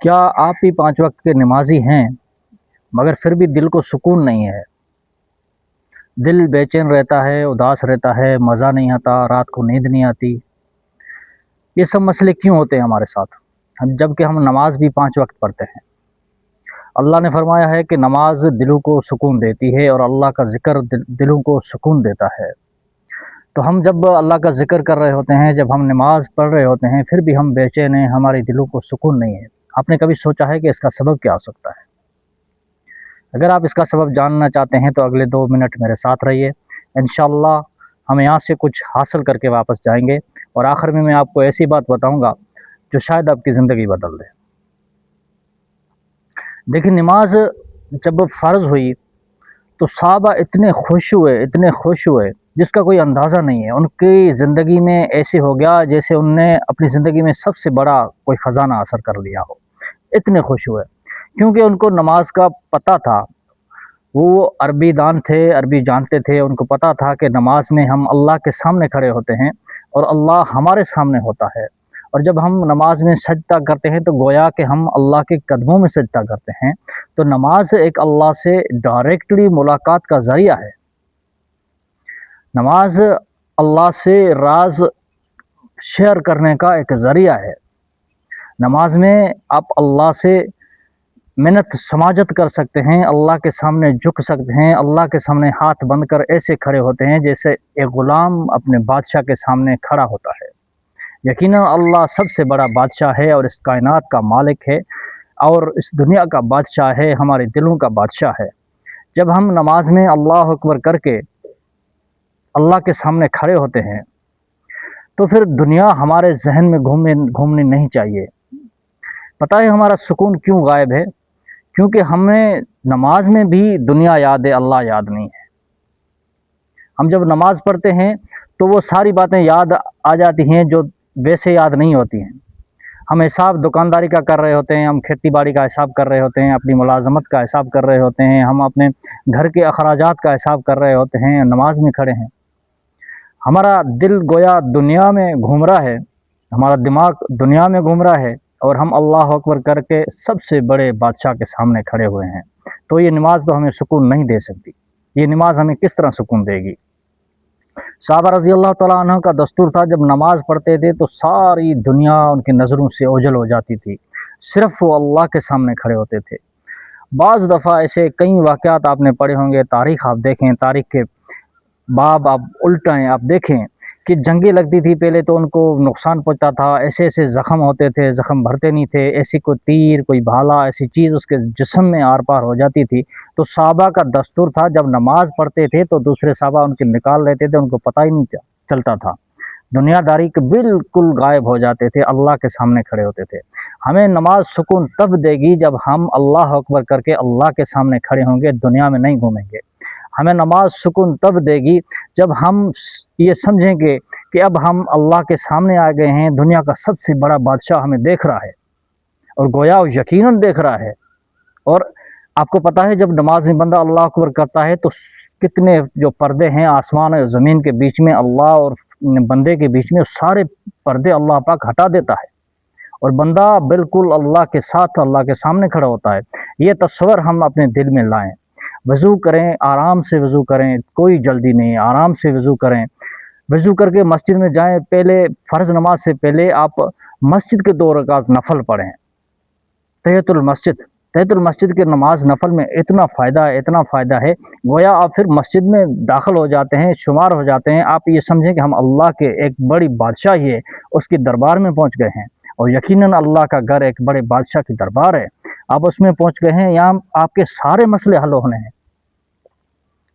کیا آپ بھی 5 وقت کے نمازی ہیں مگر پھر بھی دل کو سکون نہیں ہے؟ دل بے چین رہتا ہے، اداس رہتا ہے، مزہ نہیں آتا، رات کو نیند نہیں آتی۔ یہ سب مسئلے کیوں ہوتے ہیں ہمارے ساتھ جبکہ ہم نماز بھی 5 وقت پڑھتے ہیں؟ اللہ نے فرمایا ہے کہ نماز دلوں کو سکون دیتی ہے اور اللہ کا ذکر دلوں کو سکون دیتا ہے۔ تو ہم جب اللہ کا ذکر کر رہے ہوتے ہیں، جب ہم نماز پڑھ رہے ہوتے ہیں، پھر بھی ہم بے چین ہیں، ہمارے دلوں کو سکون نہیں ہے۔ آپ نے کبھی سوچا ہے کہ اس کا سبب کیا ہو سکتا ہے؟ اگر آپ اس کا سبب جاننا چاہتے ہیں تو اگلے 2 منٹ میرے ساتھ رہیے، انشاءاللہ ہم یہاں سے کچھ حاصل کر کے واپس جائیں گے، اور آخر میں آپ کو ایسی بات بتاؤں گا جو شاید آپ کی زندگی بدل دے۔ دیکھیں، نماز جب فرض ہوئی تو صحابہ اتنے خوش ہوئے جس کا کوئی اندازہ نہیں ہے۔ ان کی زندگی میں ایسے ہو گیا جیسے ان نے اپنی زندگی میں سب سے بڑا کوئی خزانہ حاصل کر لیا ہو۔ اتنے خوش ہوئے کیونکہ ان کو نماز کا پتہ تھا۔ وہ عربی دان تھے، عربی جانتے تھے، ان کو پتہ تھا کہ نماز میں ہم اللہ کے سامنے کھڑے ہوتے ہیں اور اللہ ہمارے سامنے ہوتا ہے، اور جب ہم نماز میں سجدہ کرتے ہیں تو گویا کہ ہم اللہ کے قدموں میں سجدہ کرتے ہیں۔ تو نماز ایک اللہ سے ڈائریکٹلی ملاقات کا ذریعہ ہے۔ نماز اللہ سے راز شیئر کرنے کا ایک ذریعہ ہے۔ نماز میں آپ اللہ سے منت سماجت کر سکتے ہیں، اللہ کے سامنے جھک سکتے ہیں، اللہ کے سامنے ہاتھ بند کر ایسے کھڑے ہوتے ہیں جیسے ایک غلام اپنے بادشاہ کے سامنے کھڑا ہوتا ہے۔ یقیناً اللہ سب سے بڑا بادشاہ ہے اور اس کائنات کا مالک ہے اور اس دنیا کا بادشاہ ہے، ہمارے دلوں کا بادشاہ ہے۔ جب ہم نماز میں اللہ اکبر کر کے اللہ کے سامنے کھڑے ہوتے ہیں تو پھر دنیا ہمارے ذہن میں گھومنی نہیں چاہیے۔ پتہ ہے ہمارا سکون کیوں غائب ہے؟ کیونکہ ہمیں نماز میں بھی دنیا یاد ہے، اللہ یاد نہیں ہے۔ ہم جب نماز پڑھتے ہیں تو وہ ساری باتیں یاد آ جاتی ہیں جو ویسے یاد نہیں ہوتی ہیں۔ ہم حساب دکانداری کا کر رہے ہوتے ہیں، ہم کھیتی باڑی کا حساب کر رہے ہوتے ہیں، اپنی ملازمت کا حساب کر رہے ہوتے ہیں، ہم اپنے گھر کے اخراجات کا حساب کر رہے ہوتے ہیں، نماز میں کھڑے ہیں۔ ہمارا دل گویا دنیا میں گھوم رہا ہے، ہمارا دماغ دنیا میں گھوم رہا ہے، اور ہم اللہ اکبر کر کے سب سے بڑے بادشاہ کے سامنے کھڑے ہوئے ہیں۔ تو یہ نماز تو ہمیں سکون نہیں دے سکتی۔ یہ نماز ہمیں کس طرح سکون دے گی؟ صحابہ رضی اللہ تعالیٰ عنہ کا دستور تھا، جب نماز پڑھتے تھے تو ساری دنیا ان کی نظروں سے اوجھل ہو جاتی تھی، صرف وہ اللہ کے سامنے کھڑے ہوتے تھے۔ بعض دفعہ ایسے کئی واقعات آپ نے پڑھے ہوں گے، تاریخ آپ دیکھیں، تاریخ کے باب آپ الٹائیں، آپ دیکھیں کہ جنگیں لگتی تھی پہلے تو ان کو نقصان پہنچتا تھا، ایسے ایسے زخم ہوتے تھے، زخم بھرتے نہیں تھے، ایسی کوئی تیر، کوئی بھالا، ایسی چیز اس کے جسم میں آر پار ہو جاتی تھی تو صحابہ کا دستور تھا، جب نماز پڑھتے تھے تو دوسرے صحابہ ان کے نکال لیتے تھے، ان کو پتہ ہی نہیں چلتا تھا، دنیا داری کے بالکل غائب ہو جاتے تھے، اللہ کے سامنے کھڑے ہوتے تھے۔ ہمیں نماز سکون تب دے گی جب ہم اللہ اکبر کر کے اللہ کے سامنے کھڑے ہوں گے، دنیا میں نہیں گھومیں گے۔ ہمیں نماز سکون تب دے گی جب ہم یہ سمجھیں گے کہ اب ہم اللہ کے سامنے آ گئے ہیں، دنیا کا سب سے بڑا بادشاہ ہمیں دیکھ رہا ہے، اور گویا وہ یقیناً دیکھ رہا ہے۔ اور آپ کو پتہ ہے جب نماز میں بندہ اللہ اکبر کرتا ہے تو کتنے جو پردے ہیں آسمان اور زمین کے بیچ میں، اللہ اور بندے کے بیچ میں، سارے پردے اللہ پاک ہٹا دیتا ہے اور بندہ بالکل اللہ کے ساتھ اللہ کے سامنے کھڑا ہوتا ہے۔ یہ تصور ہم اپنے دل میں لائیں۔ وضو کریں، آرام سے وضو کریں، کوئی جلدی نہیں، آرام سے وضو کریں۔ وضو کر کے مسجد میں جائیں، پہلے فرض نماز سے پہلے آپ مسجد کے 2 رکعت نفل پڑھیں، تحیۃ المسجد کی نماز نفل میں اتنا فائدہ ہے، گویا آپ پھر مسجد میں داخل ہو جاتے ہیں، شمار ہو جاتے ہیں۔ آپ یہ سمجھیں کہ ہم اللہ کے ایک بڑی بادشاہی ہے، اس کے دربار میں پہنچ گئے ہیں، اور یقیناً اللہ کا گھر ایک بڑے بادشاہ کی دربار ہے، آپ اس میں پہنچ گئے ہیں، یہاں آپ کے سارے مسئلے حل ہونے ہیں۔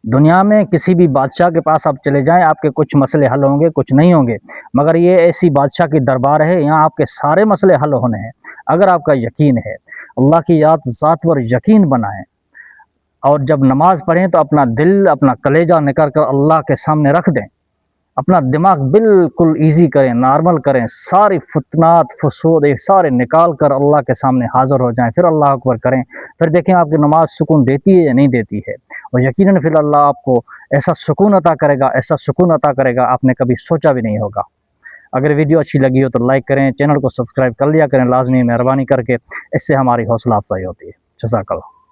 دنیا میں کسی بھی بادشاہ کے پاس آپ چلے جائیں، آپ کے کچھ مسئلے حل ہوں گے، کچھ نہیں ہوں گے، مگر یہ ایسی بادشاہ کی دربار ہے، یہاں آپ کے سارے مسئلے حل ہونے ہیں اگر آپ کا یقین ہے۔ اللہ کی ذات پر یقین بنائیں، اور جب نماز پڑھیں تو اپنا دل، اپنا کلیجہ نکال کر اللہ کے سامنے رکھ دیں، اپنا دماغ بالکل ایزی کریں، نارمل کریں، ساری فتنات فسود سارے نکال کر اللہ کے سامنے حاضر ہو جائیں، پھر اللہ اکبر کریں، پھر دیکھیں آپ کی نماز سکون دیتی ہے یا نہیں دیتی ہے، اور یقیناً پھر اللہ آپ کو ایسا سکون عطا کرے گا، ایسا سکون عطا کرے گا آپ نے کبھی سوچا بھی نہیں ہوگا۔ اگر ویڈیو اچھی لگی ہو تو لائک کریں، چینل کو سبسکرائب کر لیا کریں لازمی، مہربانی کر کے، اس سے ہماری حوصلہ افزائی ہوتی ہے۔ جزاک اللہ۔